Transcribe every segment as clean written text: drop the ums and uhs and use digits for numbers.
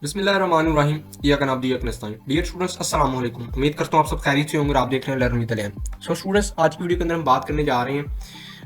बिस्मिल्लाहिर्रहमानिर्रहीम। Dear students, अस्सलाम वालेकुम। उम्मीद करता हूँ आप सब खैरियत से होंगे और आप देख रहे हैं learn with alien. So students, आज की वीडियो के अंदर हम बात करने जा रहे हैं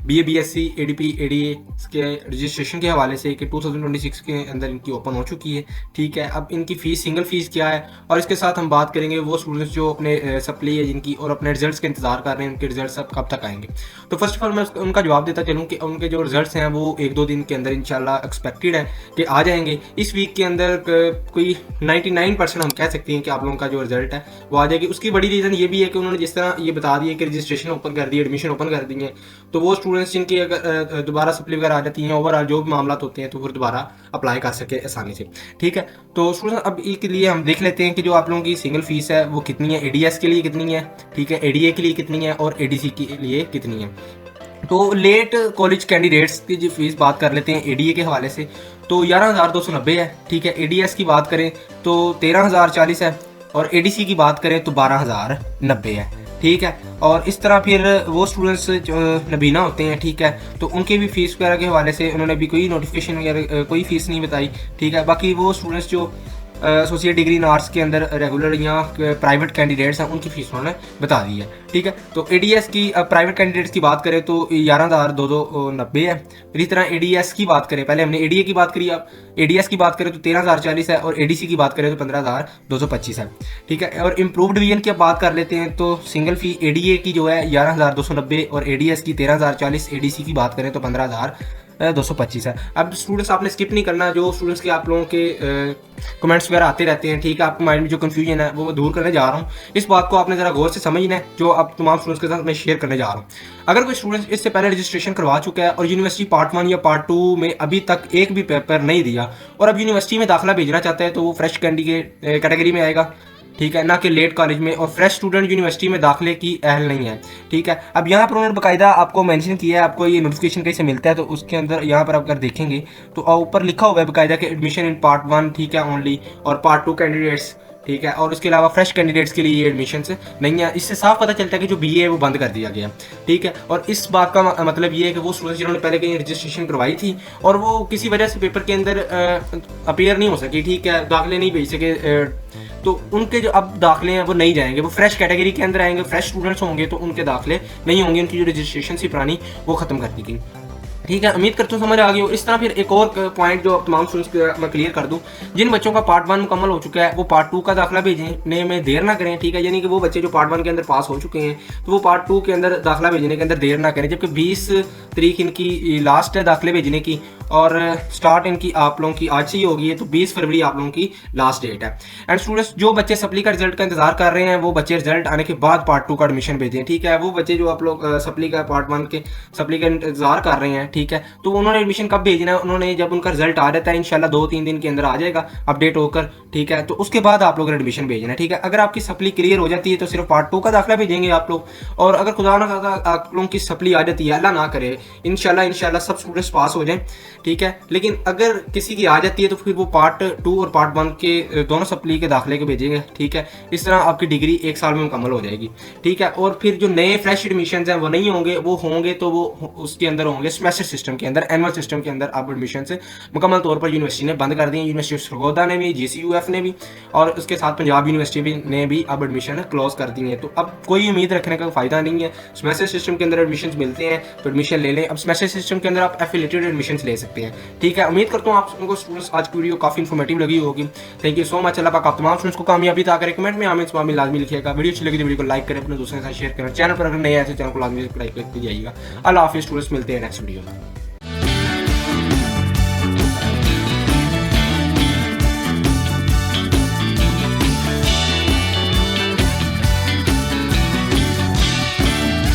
बीए, बीएससी, एडीपी, एडीए के रजिस्ट्रेशन के हवाले से कि 2026 के अंदर इनकी ओपन हो चुकी है। ठीक है, अब इनकी फ़ीस, सिंगल फ़ीस क्या है, और इसके साथ हम बात करेंगे वो स्टूडेंट्स जो अपने सप्ली है जिनकी और अपने रिजल्ट्स का इंतजार कर रहे हैं, उनके रिजल्ट्स अब कब तक आएंगे। तो फर्स्ट ऑफ ऑल मैं उनका जवाब देता चलूँ कि उनके जो रिजल्ट्स हैं वो 1-2 दिन के अंदर इंशाल्लाह एक्सपेक्टेड है कि आ जाएंगे। इस वीक के अंदर कोई 99% हम कह सकते हैं कि आप लोगों का जो रिजल्ट है वो आ जाएगी। उसकी बड़ी रीज़न ये भी है कि उन्होंने जिस तरह ये बता दिया कि रजिस्ट्रेशन ओपन कर दी, एडमिशन ओपन कर दी है, तो वो स्टूडेंट्स जिनकी अगर दोबारा सप्ली वगैरह आ जाती हैं, ओवरऑल जो भी मामला होते हैं, तो फिर दोबारा अप्लाई कर सके आसानी से। ठीक है, तो स्टूडेंट्स अब इसके लिए हम देख लेते हैं कि जो आप लोगों की सिंगल फीस है वो कितनी है, एडीएस के लिए कितनी है, ठीक है, एडीए के लिए कितनी है और एडीसी के लिए कितनी है। तो लेट कॉलेज कैंडिडेट्स की जो फीस बात कर लेते हैं एडीए के हवाले से, तो 11,290 है। ठीक है, एडीएस की बात करें तो 13,040 है और एडीसी की बात करें तो 12,090 है। ठीक है, और इस तरह फिर वो स्टूडेंट्स जो नबीना होते हैं, ठीक है, तो उनके भी फीस वगैरह के हवाले से उन्होंने भी कोई नोटिफिकेशन वगैरह कोई फीस नहीं बताई। ठीक है, बाकी वो स्टूडेंट्स जो एसोसिएट डिग्री इन आर्ट्स के अंदर रेगुलर या प्राइवेट कैंडिडेट्स हैं उनकी फीस उन्होंने बता दी है। ठीक है, तो एडीएस की प्राइवेट कैंडिडेट्स की बात करें तो 11,290 है। फिर इस तरह एडीएस की बात करें, पहले हमने एडीए की बात करी, अब एडीएस की बात करें तो 13,040 है और एडीसी की बात करें तो 15,225 है। ठीक है, और इम्प्रूव डिवीजन की बात कर लेते हैं तो सिंगल फी एडीए की जो है 11,290 और एडीएस की 13,040, एडीसी की बात करें तो 15,225 है। अब स्टूडेंट्स आपने स्किप नहीं करना, जो स्टूडेंट्स के आप लोगों के कमेंट्स वगैरह आते रहते हैं, ठीक है, आपके माइंड में जो कन्फ्यूजन है वो दूर करने जा रहा हूँ। इस बात को आपने ज़रा गौर से समझना है जो आप तमाम स्टूडेंट्स के साथ मैं शेयर करने जा रहा हूँ। अगर कोई स्टूडेंट इससे पहले रजिस्ट्रेशन करवा चुका है और यूनिवर्सिटी पार्ट 1 या पार्ट 2 में अभी तक एक भी पेपर नहीं दिया और अब यूनिवर्सिटी में दाखिला भेजना चाहता है, तो वो फ्रेश कैंडिडेट कैटेगरी में आएगा। ठीक है, ना कि लेट कॉलेज में, और फ्रेश स्टूडेंट यूनिवर्सिटी में दाखिले की अहल नहीं है। ठीक है, अब यहाँ पर उन्होंने बाकायदा आपको मेंशन किया है, आपको ये नोटिफिकेशन कहीं से मिलता है तो उसके अंदर यहाँ पर आप अगर देखेंगे तो ऊपर लिखा हुआ है बाकायदा कि एडमिशन इन पार्ट 1, ठीक है, ओनली, और पार्ट 2 कैंडिडेट्स, ठीक है, और उसके अलावा फ्रेश कैंडिडेट्स के लिए ये एडमिशन नहीं है। इससे साफ पता चलता है कि जो बीए है वो बंद कर दिया गया। ठीक है, और इस बात का मतलब ये है कि वो स्टूडेंट्स जिन्होंने पहले कहीं रजिस्ट्रेशन करवाई थी और वो किसी वजह से पेपर के अंदर अपीयर नहीं हो सकी, ठीक है, दाखिले नहीं भेज सके, तो उनके जो अब दाखिले हैं वो नहीं जाएंगे, वो फ्रेश कैटेगरी के अंदर आएंगे, फ्रेश स्टूडेंट्स होंगे, तो उनके दाखिले नहीं होंगे, उनकी जो रजिस्ट्रेशन थी पुरानी वो खत्म कर दी गई। ठीक है, उम्मीद करता हूँ समझ आ गई हो। इस तरह फिर एक और पॉइंट जो तमाम स्टूडेंट्स मैं क्लियर कर दूं, जिन बच्चों का पार्ट 1 मुकम्मल हो चुका है वो पार्ट 2 का दाखिला भेजने में देर ना करें। ठीक है, यानी कि वो बच्चे जो पार्ट 1 के अंदर पास हो चुके हैं तो वो पार्ट 2 के अंदर दाखिला भेजने के अंदर देर ना करें, जबकि 20 तारीख इनकी लास्ट है दाखिले भेजने की और स्टार्ट इनकी आप लोगों की आज से ही होगी है, तो 20 फरवरी आप लोगों की लास्ट डेट है। एंड स्टूडेंट्स जो बच्चे सप्ली का रिजल्ट का इंतजार कर रहे हैं वो बच्चे रिजल्ट आने के बाद पार्ट 2 का एडमिशन भेजें। ठीक है, वो बच्चे जो आप लोग सप्ली का पार्ट 1 के सप्ली का इंतजार कर रहे हैं, ठीक है, तो उन्होंने एडमिशन कब भेजना है, उन्होंने जब उनका रिजल्ट आ जाता है इंशाल्लाह 2-3 दिन के अंदर आ जाएगा अपडेट होकर। ठीक है, तो उसके बाद आप लोग एडमिशन भेजना है। ठीक है, अगर आपकी सप्ली क्लियर हो जाती है तो सिर्फ पार्ट 2 का दाखिला भेजेंगे आप लोग, और अगर खुदा ना खास्ता आप लोगों की सप्ली आ जाती है, अल्लाह ना करे, इंशाल्लाह सब स्टूडेंट्स पास हो जाएं। ठीक है, लेकिन अगर किसी की आ जाती है तो फिर वो पार्ट 2 और पार्ट 1 के दोनों सप्ली के दाखिले के भेजेंगे। ठीक है, इस तरह आपकी डिग्री 1 साल में मुकम्मल हो जाएगी। ठीक है, और फिर जो नए फ्रेश एडमिशन हैं वो नहीं होंगे, वो होंगे तो वो उसके अंदर होंगे सेमेस्टर सिस्टम के अंदर, एनुअल सिस्टम के अंदर अब एडमिशन से मुकम्मल तौर पर यूनिवर्सिटी ने बंद कर दी है। यूनिवर्सिटी ऑफ सरगोदा ने भी, जीसीयूएफ ने भी, और उसके साथ पंजाब यूनिवर्सिटी ने भी अब एडमिशन क्लोज कर दी है। तो अब कोई उम्मीद रखने का फायदा नहीं है। सेमेस्टर सिस्टम के अंदर एडमिशन मिलते हैं तो एडमिशन ले लें। अब सेमेस्टर सिस्टम के अंदर आप एफिलिएटेड एडमिशन ले सकते हैं। ठीक है, उम्मीद करता हूँ आप सबको स्टूडेंट्स आज की वीडियो काफी इन्फॉर्मेटिव लगी होगी। Thank you so much. अल्लाह पाक आप तमाम स्टूडेंट्स को कामयाबी अता करे। कमेंट में आमिन स्वामी लाजमी लिखिएगा। वीडियो अच्छी लगी तो वीडियो को लाइक करें, अपने दोस्तों के साथ शेयर करें। चैनल पर अगर नए आए तो चैनल को लाजमी लाइक करके जाइएगा। अल्लाह हाफिज़ स्टूडेंट्स, मिलते हैं नेक्स्ट वीडियो में।